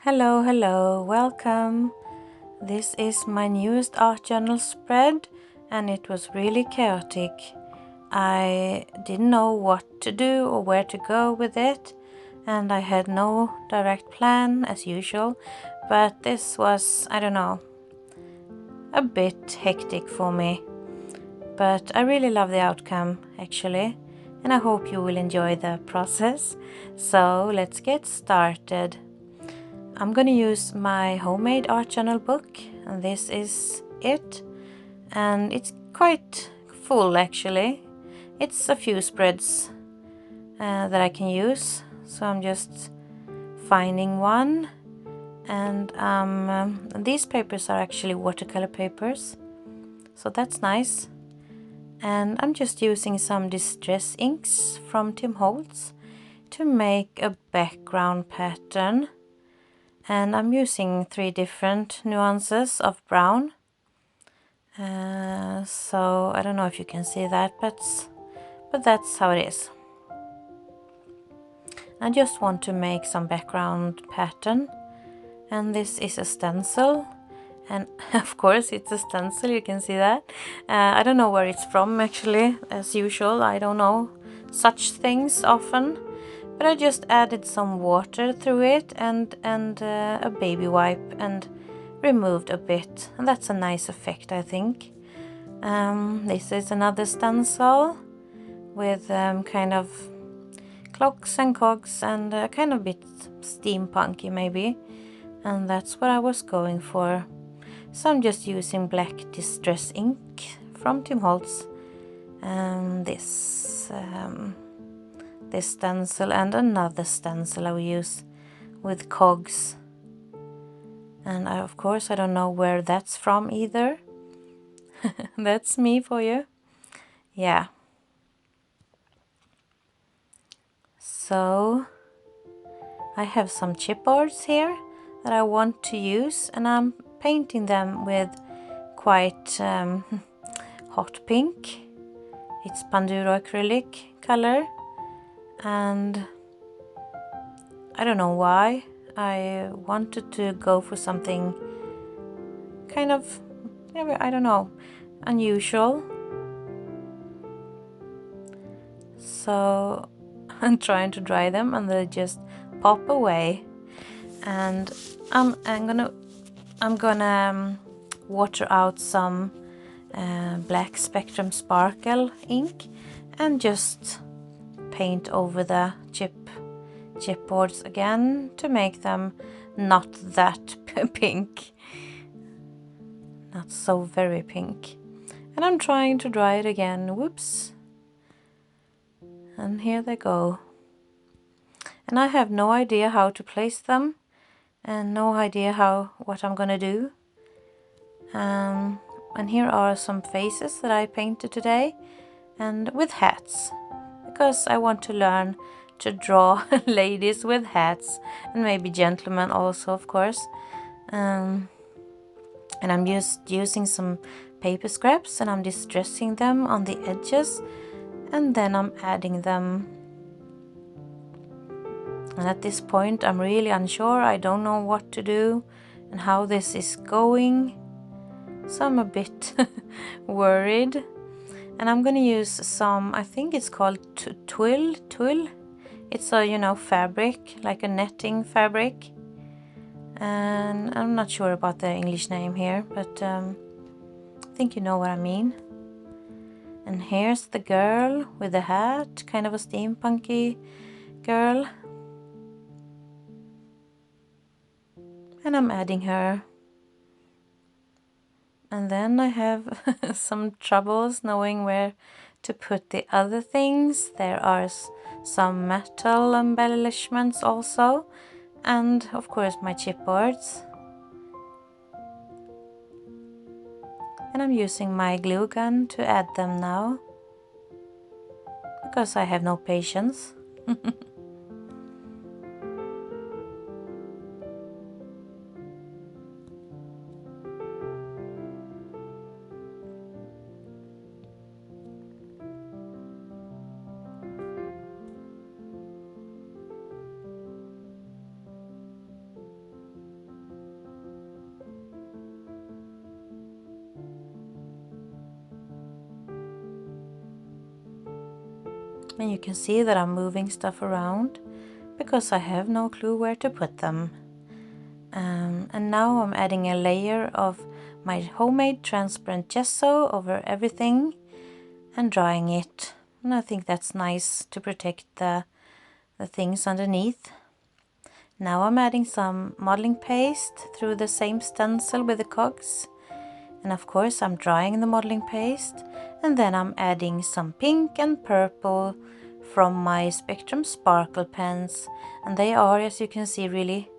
Hello, hello, welcome. This is my newest art journal spread and it was really chaotic. I didn't know what to do or where to go with it, and I had no direct plan as usual, but this was, I don't know, a bit hectic for me. But I really love the outcome actually, and I hope you will enjoy the process. So let's get started. I'm gonna use my homemade art journal book, and this is it, and it's quite full actually. It's a few spreads that I can use, so I'm just finding one, and these papers are actually watercolor papers, so that's nice. And I'm just using some distress inks from Tim Holtz to make a background pattern. And I'm using 3 different nuances of brown. So I don't know if you can see that, but that's how it is. I just want to make some background pattern, and this is a stencil, and of course it's a stencil, you can see that. I don't know where it's from actually, as usual. I don't know such things often. But I just added some water through it and a baby wipe and removed a bit. And that's a nice effect, I think. This is another stencil with kind of clocks and cogs and kind of a bit steampunky maybe. And that's what I was going for. So I'm just using black distress ink from Tim Holtz. This stencil and another stencil I will use with cogs, and of course I don't know where that's from either. That's me for you. Yeah, so I have some chipboards here that I want to use, and I'm painting them with quite hot pink. It's Panduro acrylic color, and I don't know why I wanted to go for something kind of, I don't know, unusual. So I'm trying to dry them and they just pop away. And I'm gonna water out some black Spectrum Sparkle ink and just paint over the chipboards again to make them not that pink. Not so very pink. And I'm trying to dry it again. Whoops. And here they go. And I have no idea how to place them and no idea what I'm gonna do. And here are some faces that I painted today, and with hats, because I want to learn to draw ladies with hats, and maybe gentlemen also, of course. And I'm just using some paper scraps and I'm distressing them on the edges, and then I'm adding them. And at this point I'm really unsure. I don't know what to do and how this is going, so I'm a bit worried. And I'm gonna use some, I think it's called twill. It's a fabric, like a netting fabric, and I'm not sure about the English name here, but I think you know what I mean. And here's the girl with the hat, kind of a steampunky girl. And I'm adding her. And then I have some troubles knowing where to put the other things. There are some metal embellishments also, and of course my chipboards. And I'm using my glue gun to add them now, because I have no patience. And you can see that I'm moving stuff around because I have no clue where to put them. And now I'm adding a layer of my homemade transparent gesso over everything and drying it. And I think that's nice to protect the things underneath. Now I'm adding some modeling paste through the same stencil with the cogs. And of course I'm drying the modeling paste, and then I'm adding some pink and purple from my Spectrum Sparkle pens, and they are, as you can see, really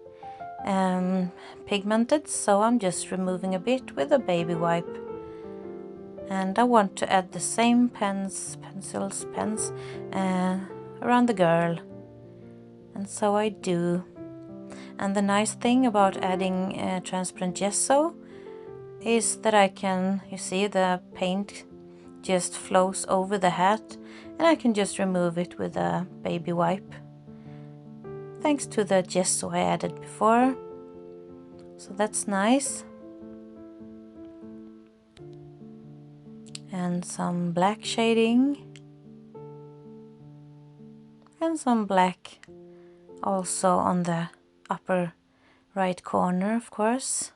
pigmented, so I'm just removing a bit with a baby wipe. And I want to add the same pens around the girl, and so I do. And the nice thing about adding transparent gesso is that I can, you see, the paint just flows over the hat, and I can just remove it with a baby wipe, thanks to the gesso I added before. So that's nice. And some black shading, and some black also on the upper right corner, of course.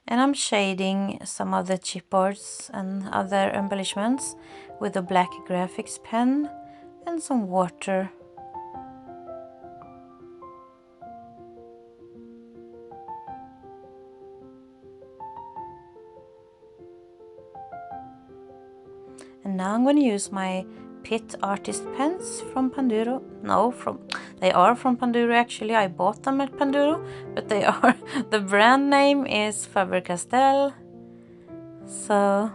And I'm shading some of the chipboards and other embellishments with a black graphics pen and some water. And now I'm going to use my Pit Artist pens from Panduro. No, they are from Panduro actually. I bought them at Panduro, but they are, the brand name is Faber-Castell. So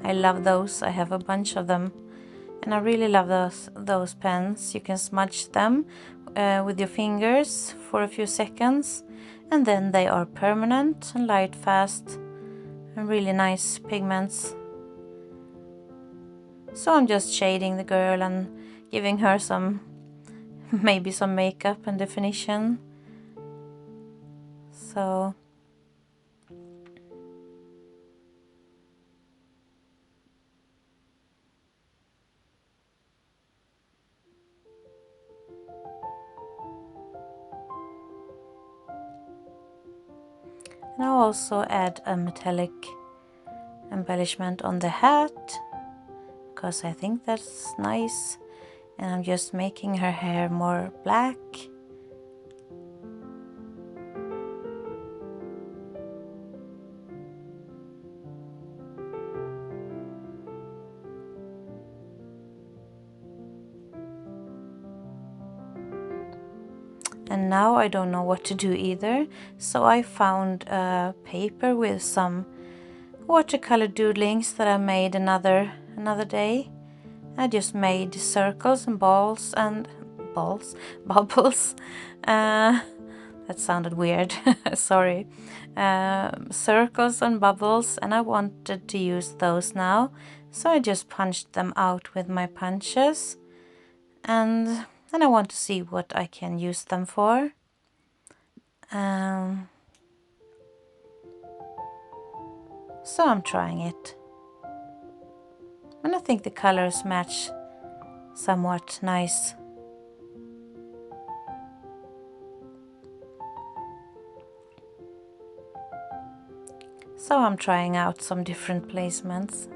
I love those. I have a bunch of them, and I really love those pens. You can smudge them with your fingers for a few seconds, and then they are permanent and light fast and really nice pigments. So I'm just shading the girl and giving her maybe some makeup and definition. So and I'll also add a metallic embellishment on the hat, because I think that's nice. And I'm just making her hair more black. And now I don't know what to do either, so I found a paper with some watercolor doodlings that I made another day. I just made circles and bubbles. That sounded weird. Sorry. Circles and bubbles, and I wanted to use those now, so I just punched them out with my punches, and I want to see what I can use them for. So I'm trying it, and I think the colors match somewhat nice. So I'm trying out some different placements.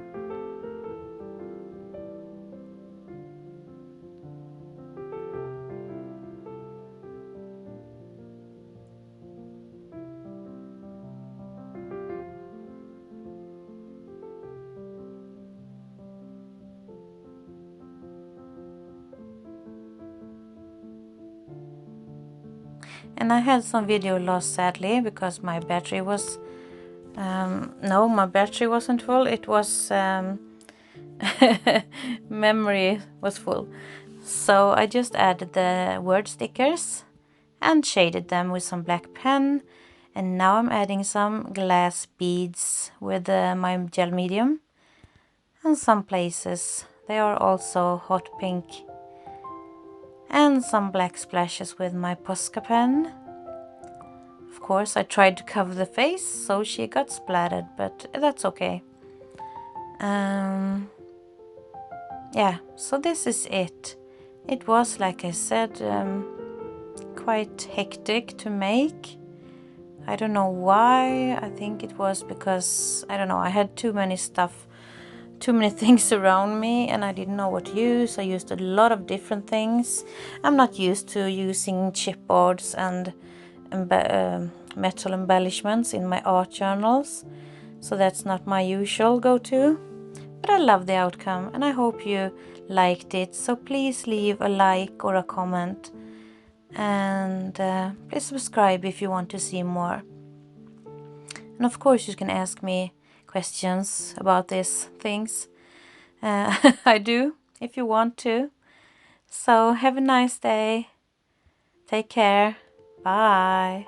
And I had some video loss, sadly, because my battery was no, my battery wasn't full. It was memory was full. So I just added the word stickers and shaded them with some black pen. And now I'm adding some glass beads with my gel medium. And some places they are also hot pink. And some black splashes with my Posca pen. Of course, I tried to cover the face, so she got splattered, but that's okay. Yeah, yeah, so this is it. It was, like I said, quite hectic to make. I don't know why. I think it was because, I don't know, I had too many things around me and I didn't know what to use. I used a lot of different things. I'm not used to using chipboards and metal embellishments in my art journals, so that's not my usual go-to. But I love the outcome and I hope you liked it, so please leave a like or a comment, and please subscribe if you want to see more. And of course you can ask me questions about these things. I do, if you want to. So have a nice day. Take care. Bye.